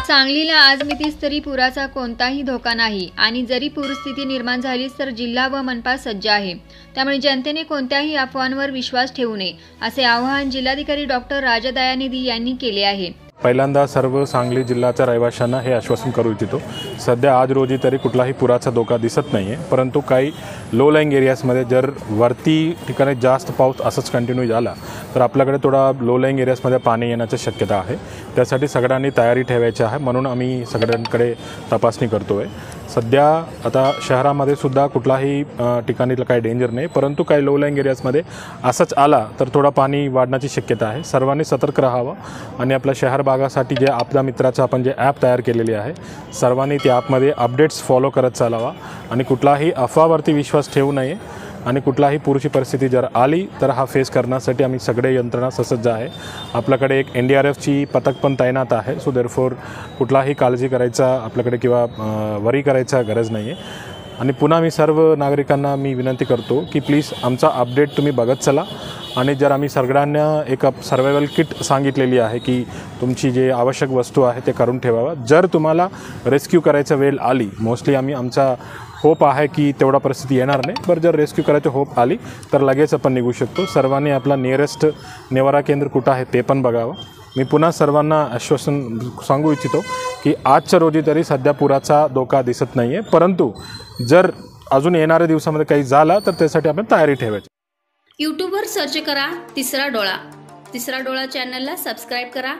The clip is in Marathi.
सांगलीला आज मितीस तरी पुराचा कोणताही धोका नाही आणि जरी पूरस्थिती निर्माण झालीच तर जिल्हा व मनपा सज्ज आहे। त्यामुळे जनतेने कोणत्याही अफवांवर विश्वास ठेवू नये असे आवाहन जिल्हाधिकारी डॉक्टर राजा दयानिधी यांनी केले आहे। पहिल्यांदा सर्व सांगली जिल्ह्याच्या रहिवाशांना हे आश्वासन करू इच्छितो, सध्या आज रोजी तरी कुठलाही पुराचा धोका दिसत नाही आहे, परंतु काही लो लाईंग एरियाजमध्ये जर वरती ठिकाणी जास्त पाऊस असंच कंटिन्यू झाला तर आपल्याकडे थोडा लो लाईंग एरियाजमध्ये पाणी येण्याची शक्यता आहे। त्यासाठी सगळ्यांनी तयारी ठेवायची आहे, म्हणून आम्ही सगळ्यांकडे तपासणी करतो आहे। सध्या आता शहरामध्ये सुद्धा कुठलाही ठिकाणी काही डेंजर नाही, परंतु काही लो लाईंग एरियाजमध्ये असंच आला तर थोडा पाणी वाढण्याची शक्यता आहे। सर्वांनी सतर्क राहावं आणि आपल्या शहर भागासाठी जे आपदा मित्राचं आपण जे ॲप तयार केलेली आहे, सर्वांनी त्या ॲपमध्ये अपडेट्स फॉलो करत चालावा आणि कुठलाही अफवावरती विश्वास ठेवू नये आणि कुठलाही पूरची परिस्थिती जर आली तर हा फेस करण्यासाठी आम्ही सगळे यंत्रणा सज्ज आहे। आपल्याकडे एक NDRFची पथक पण तैनात आहे, सो देअरफॉर कुठलाही काळजी करायचा आपल्याकडे किंवा वरी करायचा गरज नाही आहे। आणि पुन्हा मी सर्व नागरिकांना विनंती करतो की प्लीज आमचा अपडेट तुम्ही बघत चला आणि जर आम्ही सगळ्यांना एक सर्वायवल किट सांगितलेली आहे की तुमची जे आवश्यक वस्तू आहे ते करून ठेवावा। जर तुम्हाला रेस्क्यू करायचा वेळ आली, मोस्टली आमचा होप आहे की तेवढा परिस्थिती येणार नाही, पण जर रेस्क्यू करायची होप आली तर लगेच आपण निघू शकतो। सर्वांनी आपला नियरेस्ट निवारा केंद्र कुठं आहे ते पण बघावं। मी पुन्हा सर्वांना आश्वासन सांगू इच्छितो की आजच्या रोजी तरी सध्या पुराचा धोका दिसत नाही आहे, परंतु जर अजून येणाऱ्या दिवसामध्ये काही झाला तर त्यासाठी आपण तयारी ठेवायची। यूट्यूबवर सर्च करा तिसरा डोळा चॅनलला सबस्क्राईब करा